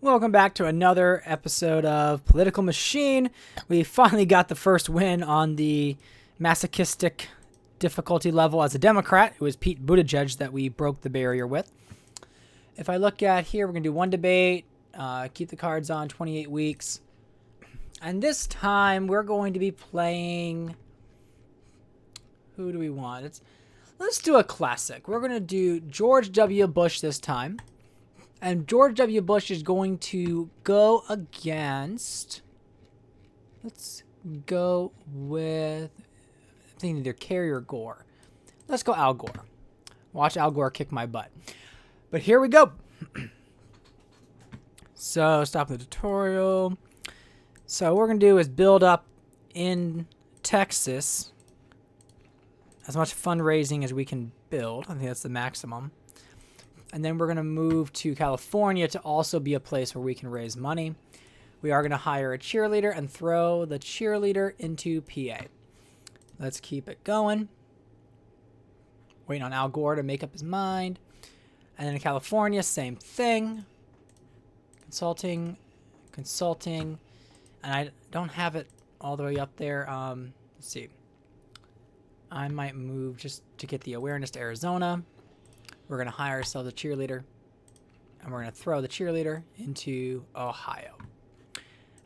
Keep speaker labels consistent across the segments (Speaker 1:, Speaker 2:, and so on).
Speaker 1: Welcome back to another episode of Political Machine. We finally got the first win on the masochistic difficulty level as a Democrat. It was Pete Buttigieg that we broke the barrier with. If I look at here, we're going to do one debate, keep the cards on 28 weeks. And this time, we're going to be playing... Who do we want? Let's do a classic. We're going to do George W. Bush this time. And George W. Bush is going to go against... Let's go with... I think either Kerry or Gore. Let's go Al Gore. Watch Al Gore kick my butt. But here we go. So, stop the tutorial. So, what we're going to do is build up in Texas as much fundraising as we can build. I think that's the maximum. And then we're going to move to California to also be a place where we can raise money. We are going to hire a cheerleader and throw the cheerleader into PA. Let's keep it going. Waiting on Al Gore to make up his mind. And then in California, same thing. Consulting. And I don't have it all the way up there. Let's see. I might move just to get the awareness to Arizona. We're going to hire ourselves a cheerleader, and we're going to throw the cheerleader into Ohio.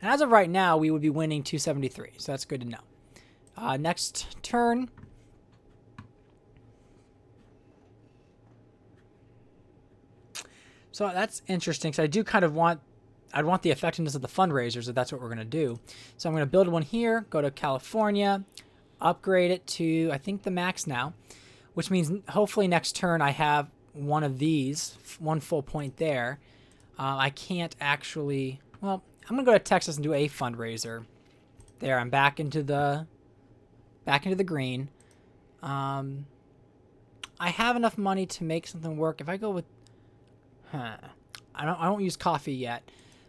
Speaker 1: And as of right now, we would be winning 273, so that's good to know. Next turn. So that's interesting, because I do kind of want, I'd want the effectiveness of the fundraisers if that's what we're going to do. So I'm going to build one here, go to California, upgrade it to, I think, the max now. Which means hopefully next turn I have one of these, one full point there. I can't actually... Well, I'm going to go to Texas and do a fundraiser. There, I'm back into the green. I have enough money to make something work. If I go with... I don't use coffee yet.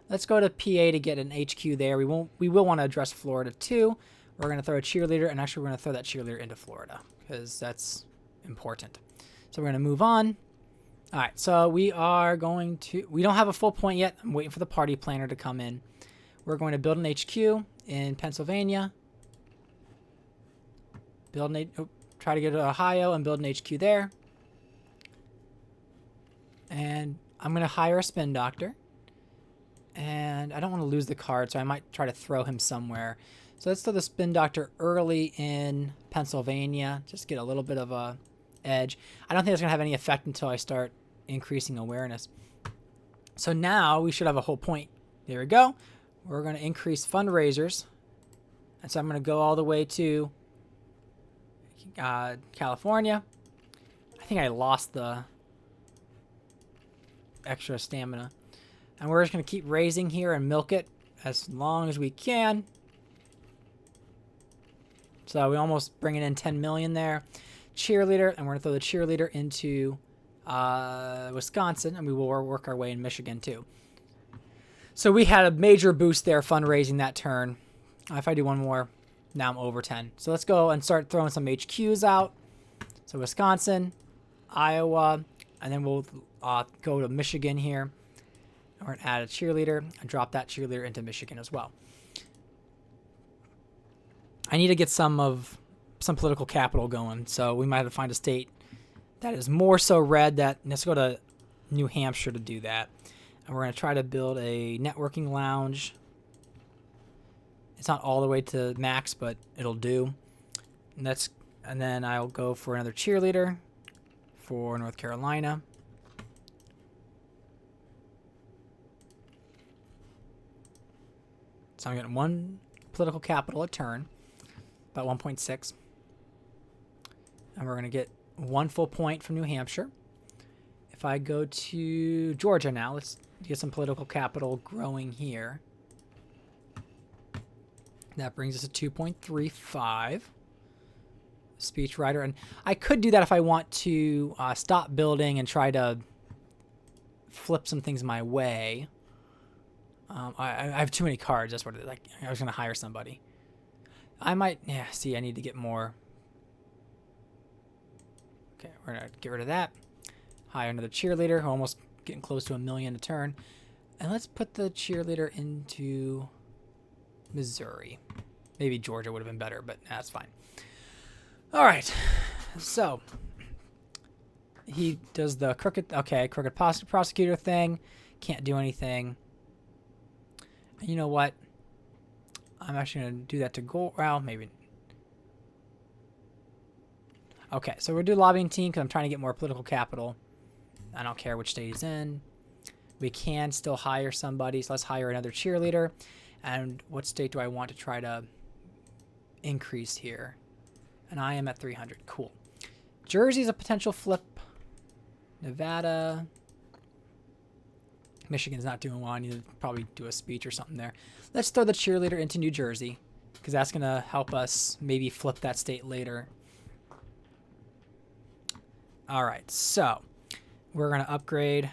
Speaker 1: Let's go to PA to get an HQ there. We will want to address Florida too. We're going to throw a cheerleader, and actually we're going to throw that cheerleader into Florida because that's important. So we're going to move on. All right, so we are going to... We don't have a full point yet. I'm waiting for the party planner to come in. We're going to build an HQ in Pennsylvania. Try to get to Ohio and build an HQ there. And I'm going to hire a spin doctor. And I don't want to lose the card, so I might try to throw him somewhere. So let's throw the spin doctor early in Pennsylvania. Just get a little bit of a edge. I don't think it's going to have any effect until I start increasing awareness. So now we should have a whole point. There we go. We're going to increase fundraisers. And so I'm going to go all the way to California. I think I lost the extra stamina. And we're just going to keep raising here and milk it as long as we can. So we almost bringing in 10 million there. Cheerleader, and we're going to throw the cheerleader into Wisconsin, and we will work our way in Michigan too. So we had a major boost there fundraising that turn. If I do one more, now I'm over 10. So let's go and start throwing some HQs out. So Wisconsin, Iowa, and then we'll go to Michigan here. We're going to add a cheerleader and drop that cheerleader into Michigan as well. I need to get some political capital going, so we might have to find a state that is more so red. Let's go to New Hampshire to do that. And we're going to try to build a networking lounge. It's not all the way to max, but it'll do. And then I'll go for another cheerleader for North Carolina. So I'm getting one political capital a turn. About 1.6. And we're going to get one full point from New Hampshire. If I go to Georgia now, let's get some political capital growing here. That brings us to 2.35. Speechwriter. And I could do that if I want to stop building and try to flip some things my way. I have too many cards. That's what it is. I was going to hire somebody. I might, I need to get more. Okay, we're going to get rid of that. Hire another cheerleader, almost getting close to 1 million a turn. And let's put the cheerleader into Missouri. Maybe Georgia would have been better, but that's fine. All right. So he does the crooked prosecutor thing. Can't do anything. You know what? I'm actually going to do that to Gore. Well, maybe. Okay, so we'll do lobbying team because I'm trying to get more political capital. I don't care which state he's in. We can still hire somebody, so let's hire another cheerleader. And what state do I want to try to increase here? And I am at 300. Cool. Jersey's a potential flip. Nevada. Michigan's not doing well. I need to probably do a speech or something there. Let's throw the cheerleader into New Jersey because that's going to help us maybe flip that state later. All right, so we're going to upgrade.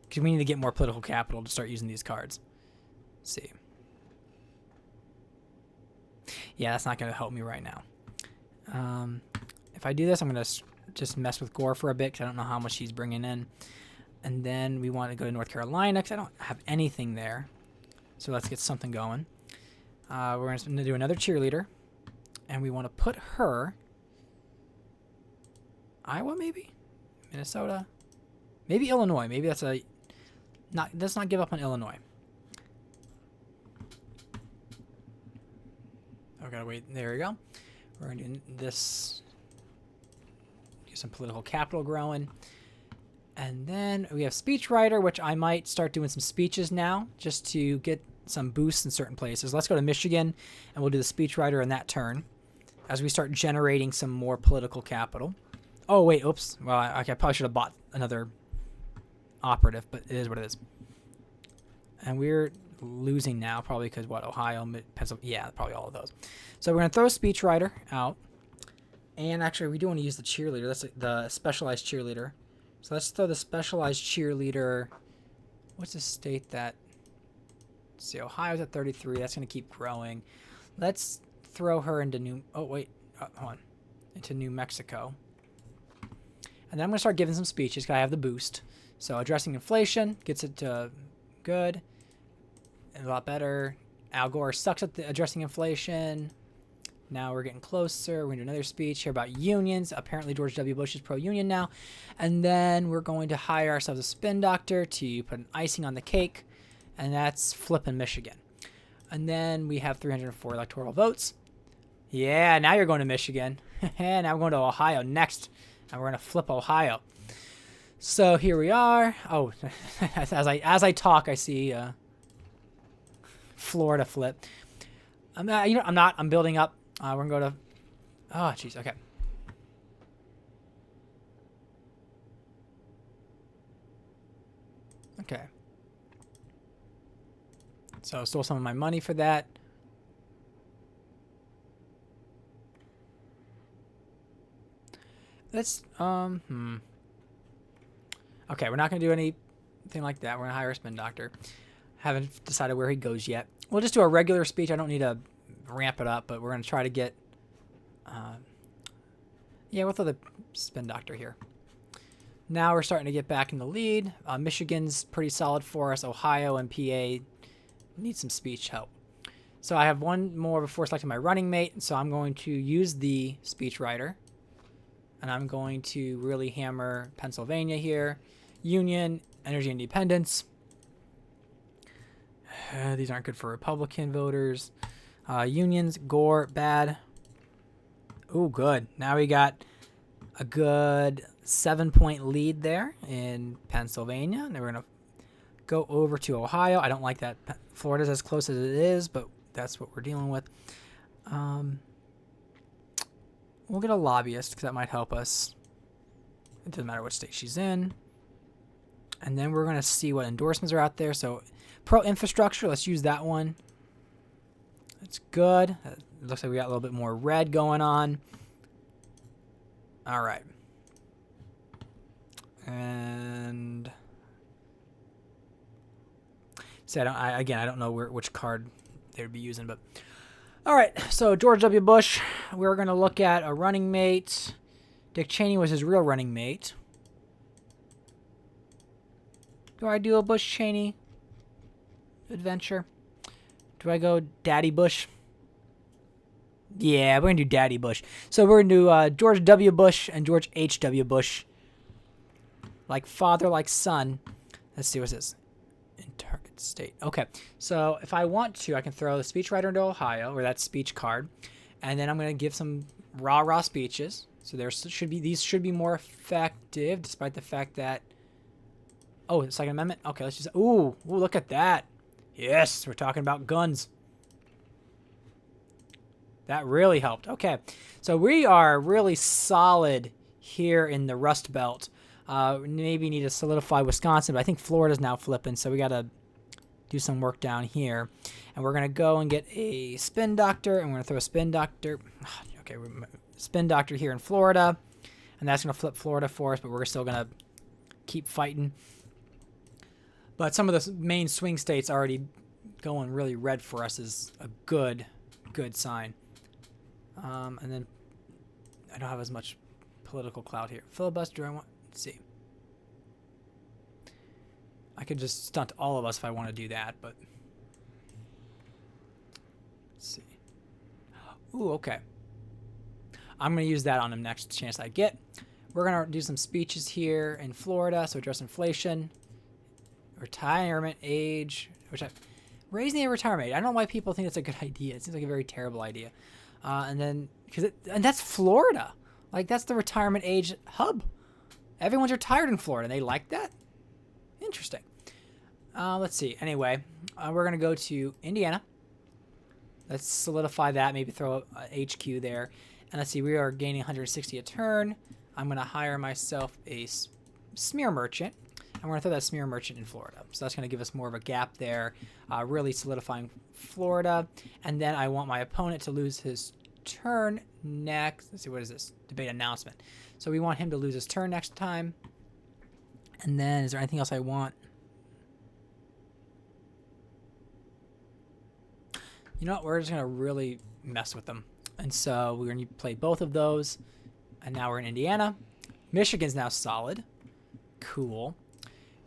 Speaker 1: Because we need to get more political capital to start using these cards. Let's see. Yeah, that's not going to help me right now. If I do this, I'm going to just mess with Gore for a bit because I don't know how much he's bringing in. And then we want to go to North Carolina because I don't have anything there. So let's get something going. We're going to do another cheerleader. And we want to put her... Iowa, maybe? Minnesota? Maybe Illinois. Maybe that's a... Let's not give up on Illinois. Oh, gotta wait. There we go. We're going to do this... Get some political capital growing. And then we have speechwriter, which I might start doing some speeches now just to get some boosts in certain places. Let's go to Michigan, and we'll do the speechwriter in that turn as we start generating some more political capital. Oh, wait. Oops. Well, I probably should have bought another operative, but it is what it is. And we're losing now probably because, what, Ohio, Pennsylvania? Yeah, probably all of those. So we're going to throw a speechwriter out. And actually, we do want to use the cheerleader. That's the specialized cheerleader. So let's throw the specialized cheerleader. What's the state that... Let's see, Ohio's at 33. That's going to keep growing. Let's throw her into New... Oh, wait. Hold on. Into New Mexico. And then I'm going to start giving some speeches because I have the boost. So addressing inflation gets it to good. A lot better. Al Gore sucks at addressing inflation. Now we're getting closer. We're going to do another speech here about unions. Apparently George W. Bush is pro-union now. And then we're going to hire ourselves a spin doctor to put an icing on the cake. And that's flipping Michigan. And then we have 304 electoral votes. Yeah, now you're going to Michigan. And now we're going to Ohio next. And we're going to flip Ohio. So here we are. Oh, as I talk, I see Florida flip. I'm not. I'm building up. We're going to go to... Oh, jeez. Okay. Okay. So I stole some of my money for that. Let's... Okay, we're not going to do anything like that. We're going to hire a spin doctor. Haven't decided where he goes yet. We'll just do a regular speech. I don't need to ramp it up, but we're going to try to get... yeah, we'll throw the spin doctor here. Now we're starting to get back in the lead. Michigan's pretty solid for us. Ohio and PA need some speech help. So I have one more before selecting my running mate. So I'm going to use the speech writer. And I'm going to really hammer Pennsylvania here. Union, energy independence. These aren't good for Republican voters. Unions, Gore, bad. Ooh, good. Now we got a good 7-point lead there in Pennsylvania. And then we're going to go over to Ohio. I don't like that. Florida's as close as it is, but that's what we're dealing with. We'll get a lobbyist because that might help us. It doesn't matter what state she's in. And then we're going to see what endorsements are out there. So pro-infrastructure, let's use that one. That's good. It looks like we got a little bit more red going on. All right. And... See, I don't know which card they would be using, but... All right, so George W. Bush, we're going to look at a running mate. Dick Cheney was his real running mate. Do I do a Bush Cheney adventure? Do I go Daddy Bush? Yeah, we're going to do Daddy Bush. So we're going to do George W. Bush and George H.W. Bush. Like father, like son. Let's see, what's this? In target state. Okay, so if I want to, I can throw the speechwriter into Ohio, or that speech card. And then I'm going to give some rah-rah speeches. So these should be more effective, despite the fact that... Oh, the Second Amendment? Okay, let's just... Ooh, look at that. Yes, we're talking about guns. That really helped. Okay, so we are really solid here in the Rust Belt. Maybe need to solidify Wisconsin, but I think Florida's now flipping, so we got to do some work down here. And we're going to go and get a spin doctor, and we're going to throw a spin doctor. Okay, spin doctor here in Florida, and that's going to flip Florida for us, but we're still going to keep fighting. But some of the main swing states already going really red for us is a good sign. And then I don't have as much political clout here. Filibuster, I want... Let's see. I could just stunt all of us if I want to do that, but... Let's see. Ooh, okay. I'm going to use that on the next chance I get. We're going to do some speeches here in Florida, so address inflation. Retirement age. Raising the retirement age. I don't know why people think it's a good idea. It seems like a very terrible idea. And then, and that's Florida. Like, that's the retirement age hub. Everyone's retired in Florida. They like that? Interesting. Let's see. Anyway, we're going to go to Indiana. Let's solidify that. Maybe throw a HQ there. And let's see. We are gaining 160 a turn. I'm going to hire myself a smear merchant. And we're going to throw that smear merchant in Florida. So that's going to give us more of a gap there, really solidifying Florida. And then I want my opponent to lose his turn next. Let's see, what is this? Debate announcement. So we want him to lose his turn next time. And then is there anything else I want? You know what? We're just going to really mess with them. And so we're going to play both of those. And now we're in Indiana. Michigan's now solid. Cool.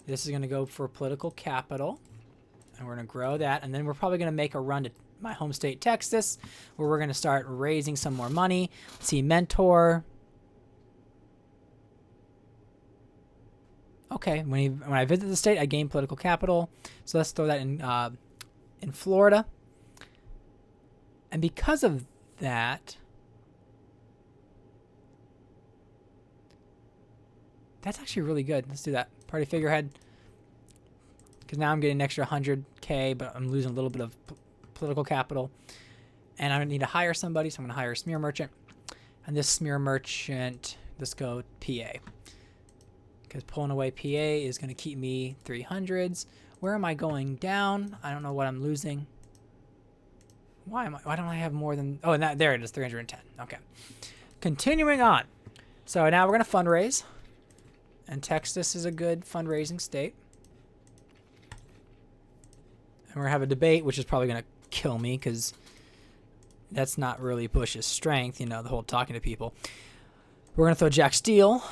Speaker 1: This is going to go for political capital, and we're going to grow that, and then we're probably going to make a run to my home state, Texas, where we're going to start raising some more money. Let's see, mentor. Okay, when I visit the state, I gain political capital, so let's throw that in Florida. And because of that, that's actually really good. Let's do that. Party figurehead. Because now I'm getting an extra 100K, but I'm losing a little bit of political capital. And I need to hire somebody, so I'm going to hire a smear merchant. And this smear merchant, let's go PA. Because pulling away PA is going to keep me 300s. Where am I going down? I don't know what I'm losing. Why don't I have more than... Oh, and there it is, 310. Okay. Continuing on. So now we're going to fundraise. And Texas is a good fundraising state. And we're going to have a debate, which is probably going to kill me because that's not really Bush's strength, you know, the whole talking to people. We're going to throw Jack Steele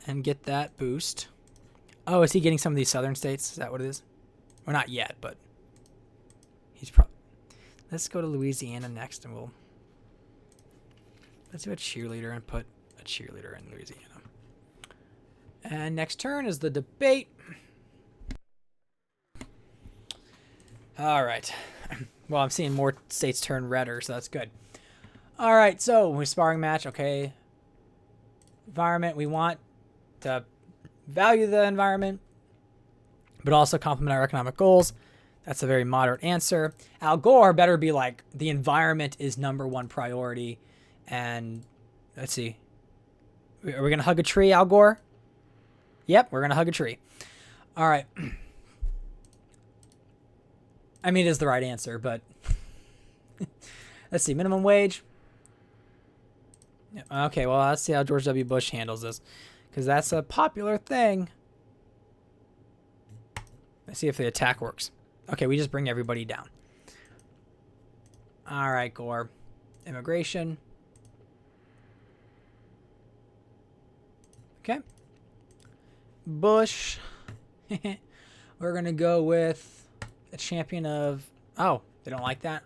Speaker 1: and get that boost. Oh, is he getting some of these southern states? Is that what it is? Well, not yet, but he's probably... Let's go to Louisiana next, and let's do a cheerleader and put a cheerleader in Louisiana. And next turn is the debate. All right. Well, I'm seeing more states turn redder, so that's good. All right, so we're sparring match. Okay. Environment. We want to value the environment, but also complement our economic goals. That's a very moderate answer. Al Gore better be like, the environment is #1 priority. And let's see. Are we going to hug a tree, Al Gore? Yep, we're going to hug a tree. All right. I mean, it is the right answer, but let's see. Minimum wage. Okay, well, let's see how George W. Bush handles this, because that's a popular thing. Let's see if the attack works. Okay, we just bring everybody down. All right, Gore. Immigration. Okay. Bush. We're going to go with a champion of... Oh, they don't like that?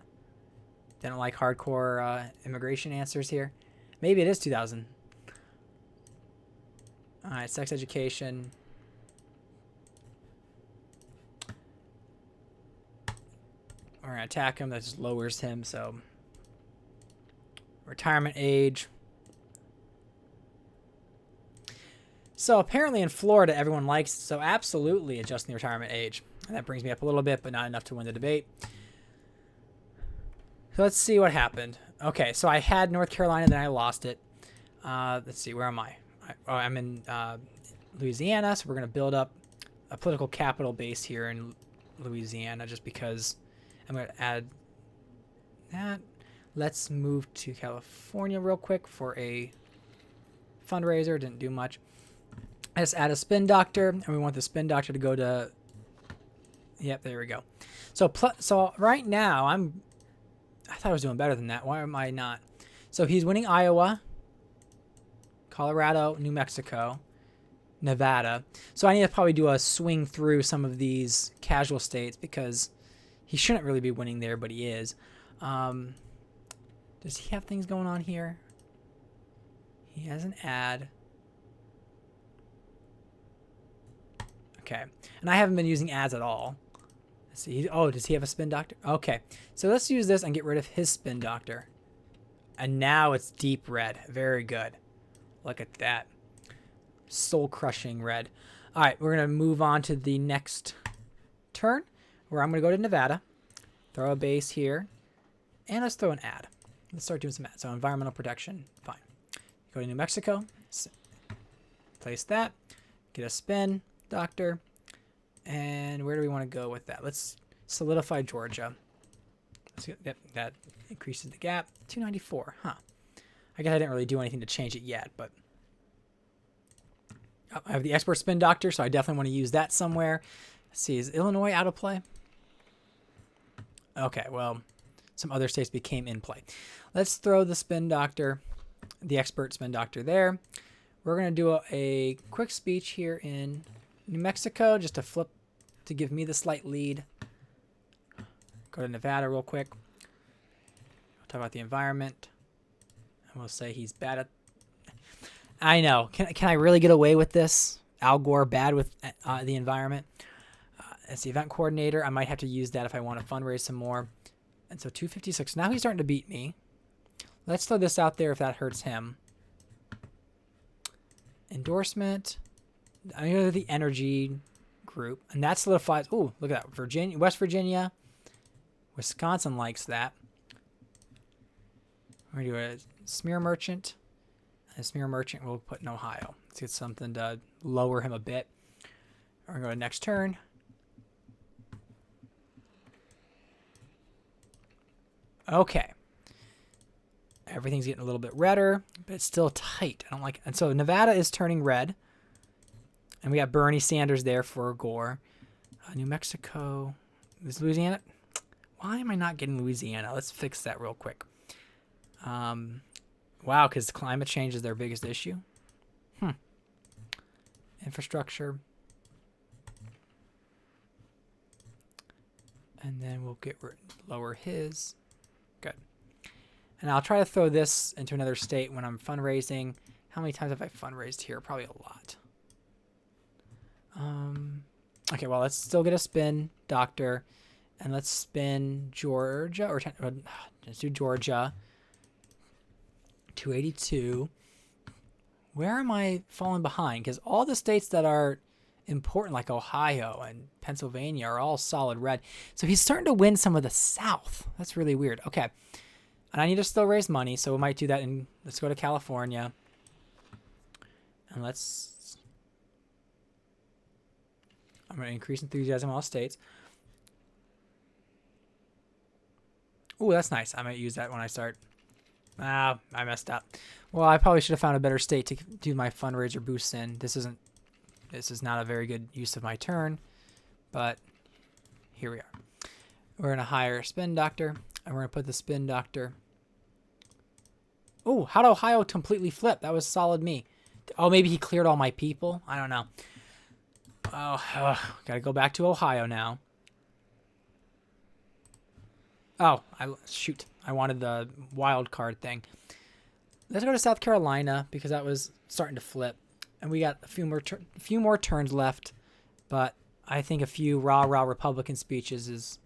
Speaker 1: They don't like hardcore immigration answers here? Maybe it is 2000. All right, sex education. We're going to attack him. That just lowers him, so... Retirement age. So apparently in Florida, everyone likes... So absolutely adjusting the retirement age. And that brings me up a little bit, but not enough to win the debate. So let's see what happened. Okay, so I had North Carolina, then I lost it. Let's see, where am I? I'm in Louisiana, so we're going to build up a political capital base here in Louisiana just because I'm going to add that. Let's move to California real quick for a fundraiser. Didn't do much. Let's add a spin doctor, and we want the spin doctor to go to... Yep, there we go. So right now, I thought I was doing better than that. Why am I not? So he's winning Iowa, Colorado, New Mexico, Nevada. So I need to probably do a swing through some of these casual states because he shouldn't really be winning there, but he is. Does he have things going on here? He has an ad. Okay. And I haven't been using ads at all. Let's see. Oh, does he have a spin doctor? Okay. So let's use this and get rid of his spin doctor. And now it's deep red. Very good. Look at that. Soul-crushing red. All right. We're going to move on to the next turn where I'm going to go to Nevada. Throw a base here. And let's throw an ad. Let's start doing some ads. So environmental protection. Fine. Go to New Mexico. Place that. Get a spin doctor. And where do we want to go with that? Let's solidify Georgia. Yep, that increases the gap. 294, huh? I guess I didn't really do anything to change it yet, but... Oh, I have the export spin doctor, so I definitely want to use that somewhere. Let's see, is Illinois out of play? Okay, well, some other states became in play. Let's throw the spin doctor, the expert spin doctor there. We're going to do a quick speech here in New Mexico, just to give me the slight lead. Go to Nevada real quick. We'll talk about the environment. And we'll say he's bad at... I know. Can I really get away with this? Al Gore bad with the environment. As the event coordinator, I might have to use that if I want to fundraise some more. And so 256. Now he's starting to beat me. Let's throw this out there if that hurts him. Endorsement. I'm going to go to the energy group. And that solidifies... Ooh, look at that. Virginia, West Virginia. Wisconsin likes that. We're going to do a smear merchant. And a smear merchant we'll put in Ohio. Let's get something to lower him a bit. We're going to go to next turn. Okay. Everything's getting a little bit redder, but it's still tight. I don't like it. And so Nevada is turning red. And we got Bernie Sanders there for Gore. New Mexico. Is Louisiana? Why am I not getting Louisiana? Let's fix that real quick. Wow, because climate change is their biggest issue. Infrastructure. And then we'll lower his. Good. And I'll try to throw this into another state when I'm fundraising. How many times have I fundraised here? Probably a lot. Okay, well, let's still get a spin, doctor. And let's spin Georgia. Or let's do Georgia. 282. Where am I falling behind? Because all the states that are important, like Ohio and Pennsylvania, are all solid red. So he's starting to win some of the South. That's really weird. Okay. And I need to still raise money, so we might do that. Let's go to California. And I'm going to increase enthusiasm in all states. Ooh, that's nice. I might use that when I start. I messed up. Well, I probably should have found a better state to do my fundraiser boosts in. This is not a very good use of my turn, but here we are. We're going to hire a spin doctor, and we're going to put the spin doctor. Oh, how'd Ohio completely flip? That was solid me. Oh, maybe he cleared all my people? I don't know. Gotta go back to Ohio now. Oh, shoot. I wanted the wild card thing. Let's go to South Carolina because that was starting to flip. And we got a few more turns left. But I think a few rah Republican speeches is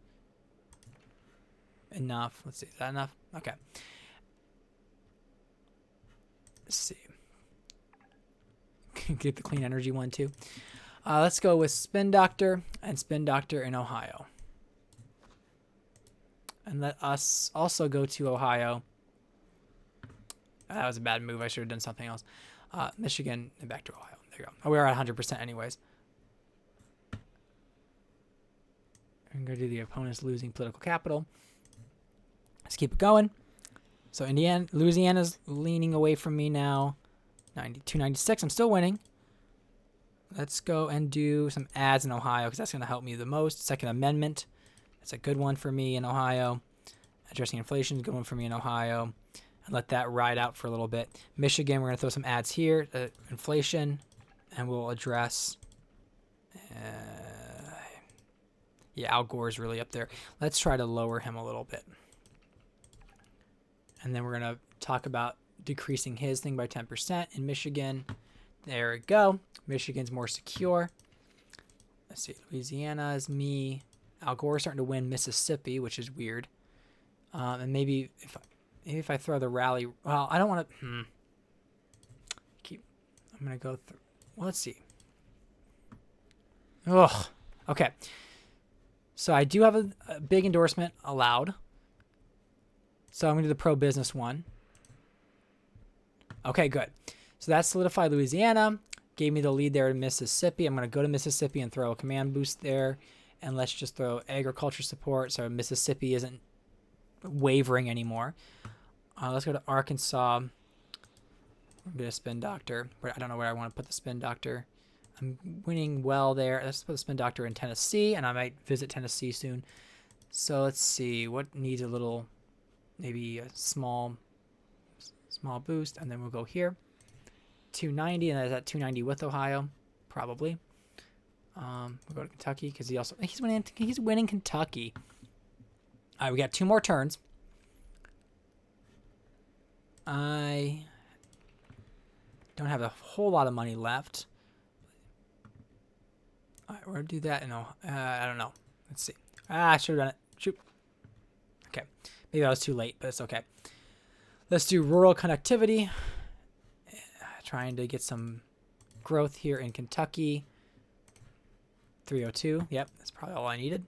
Speaker 1: enough. Let's see. Is that enough? Okay. Let's see. Get the clean energy one too. Let's go with Spin Doctor and Spin Doctor in Ohio. And let us also go to Ohio. That was a bad move. I should have done something else. Michigan and back to Ohio. There you go. Oh, we are at 100% anyways. I'm going to do the opponent's losing political capital. Let's keep it going. So Louisiana's leaning away from me now. 92-96. I'm still winning. Let's go and do some ads in Ohio because that's going to help me the most. Second Amendment. That's a good one for me in Ohio. Addressing inflation is a good one for me in Ohio. And let that ride out for a little bit. Michigan, we're going to throw some ads here. Inflation. And we'll address... yeah, Al Gore is really up there. Let's try to lower him a little bit. And then we're going to talk about decreasing his thing by 10% in Michigan. There we go. Michigan's more secure. Let's see. Louisiana is me. Al Gore's starting to win Mississippi, which is weird. And maybe if I throw the rally... Well, I don't want to... I'm going to go through... Well, let's see. Ugh. Okay. So I do have a big endorsement allowed. So I'm going to do the pro-business one. Okay, good. So that solidified Louisiana. Gave me the lead there in Mississippi. I'm going to go to Mississippi and throw a command boost there. And let's just throw agriculture support so Mississippi isn't wavering anymore. Let's go to Arkansas. I'm going to Spin Doctor. But I don't know where I want to put the Spin Doctor. I'm winning well there. Let's put the Spin Doctor in Tennessee. And I might visit Tennessee soon. So let's see. What needs a little... Maybe a small boost. And then we'll go here. 290. And that's at 290 with Ohio. Probably. We'll go to Kentucky because he's winning Kentucky. All right, we got 2 more turns. I don't have a whole lot of money left. All right, we're gonna do that. I don't know. Let's see. I should have done it. Shoot. Okay, maybe I was too late, but it's okay. Let's do rural connectivity. Trying to get some growth here in Kentucky. 302. Yep, that's probably all I needed.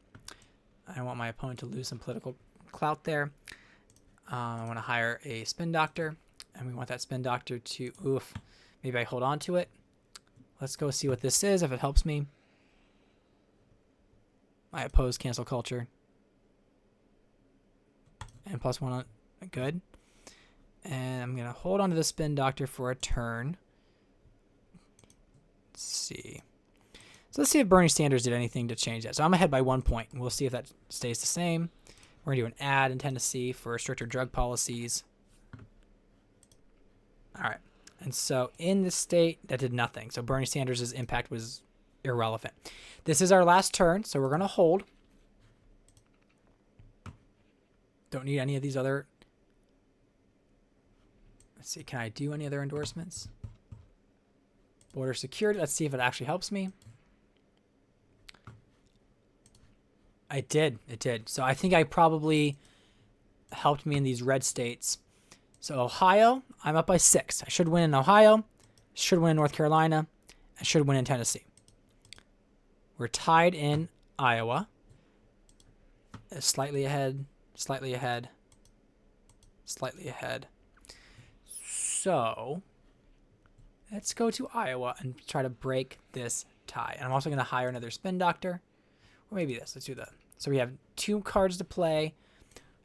Speaker 1: I want my opponent to lose some political clout there. I want to hire a Spin Doctor, and we want that Spin Doctor to... Oof. Maybe I hold on to it. Let's go see what this is, if it helps me. I oppose cancel culture. And +1. Good. And I'm going to hold on to the Spin Doctor for a turn. Let's see. So let's see if Bernie Sanders did anything to change that. So I'm ahead by 1 point. We'll see if that stays the same. We're going to do an ad in Tennessee for stricter drug policies. All right. And so in this state, that did nothing. So Bernie Sanders' impact was irrelevant. This is our last turn, so we're going to hold. Don't need any of these other... Let's see. Can I do any other endorsements? Border security. Let's see if it actually helps me. It did. It did. So I think I probably helped me in these red states. So Ohio, I'm up by 6. I should win in Ohio. Should win in North Carolina. I should win in Tennessee. We're tied in Iowa. Slightly ahead. Slightly ahead. Slightly ahead. So let's go to Iowa and try to break this tie. And I'm also going to hire another Spin Doctor. Or maybe this. Let's do that. So we have 2 cards to play.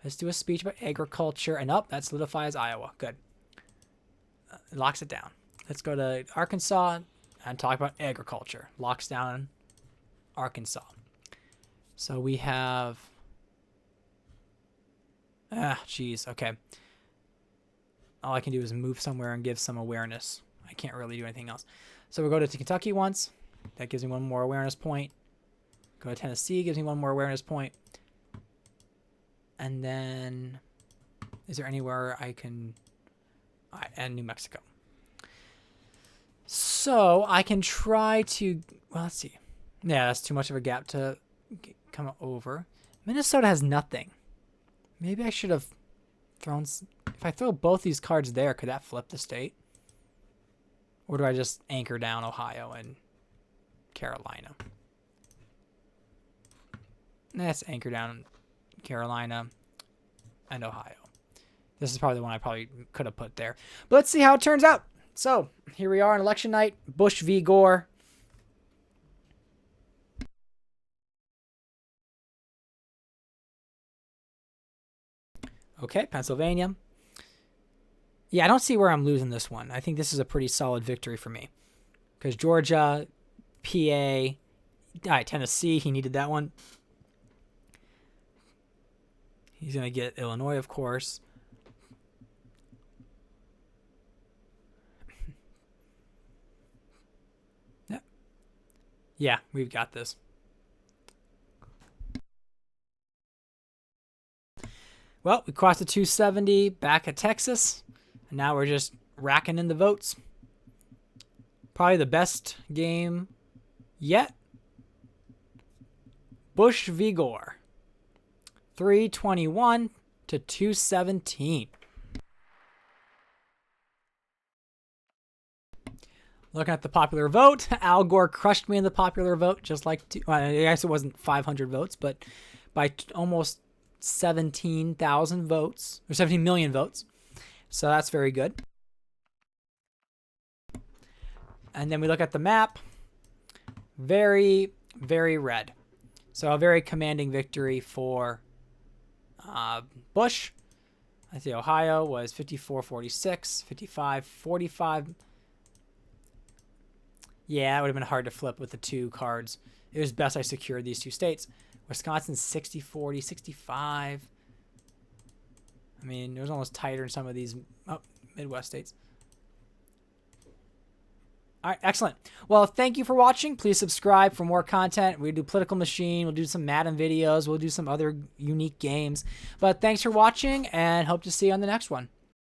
Speaker 1: Let's do a speech about agriculture. And that solidifies Iowa. Good. It locks it down. Let's go to Arkansas and talk about agriculture. Locks down Arkansas. So we have... Geez. Okay. All I can do is move somewhere and give some awareness. I can't really do anything else. So we'll go to Kentucky once. That gives me one more awareness point. Go to Tennessee, gives me one more awareness point. And then, is there anywhere I can... and New Mexico. So, I can try to... Well, let's see. Yeah, that's too much of a gap to come over. Minnesota has nothing. Maybe I should have thrown... If I throw both these cards there, could that flip the state? Or do I just anchor down Ohio and Carolina? Let's anchor down Carolina and Ohio. This is probably the one I probably could have put there. But let's see how it turns out. So, here we are on election night. Bush v. Gore. Okay, Pennsylvania. Yeah, I don't see where I'm losing this one. I think this is a pretty solid victory for me. Because Georgia, PA, all right, Tennessee, he needed that one. He's going to get Illinois, of course. Yeah, we've got this. Well, we crossed the 270 back at Texas. And now we're just racking in the votes. Probably the best game yet. Bush v. Gore. 321 to 217. Looking at the popular vote, Al Gore crushed me in the popular vote, just like, I guess it wasn't 500 votes, but by almost 17,000 votes, or 17 million votes. So that's very good. And then we look at the map. Very, very red. So a very commanding victory for Bush. I see Ohio was 54-46, 55-45. Yeah, it would have been hard to flip with the two cards. It was best I secured these two states. Wisconsin 60-40, 65. I mean, it was almost tighter in some of these Midwest states. All right, excellent. Well, thank you for watching. Please subscribe for more content. We do Political Machine. We'll do some Madden videos. We'll do some other unique games. But thanks for watching, and hope to see you on the next one.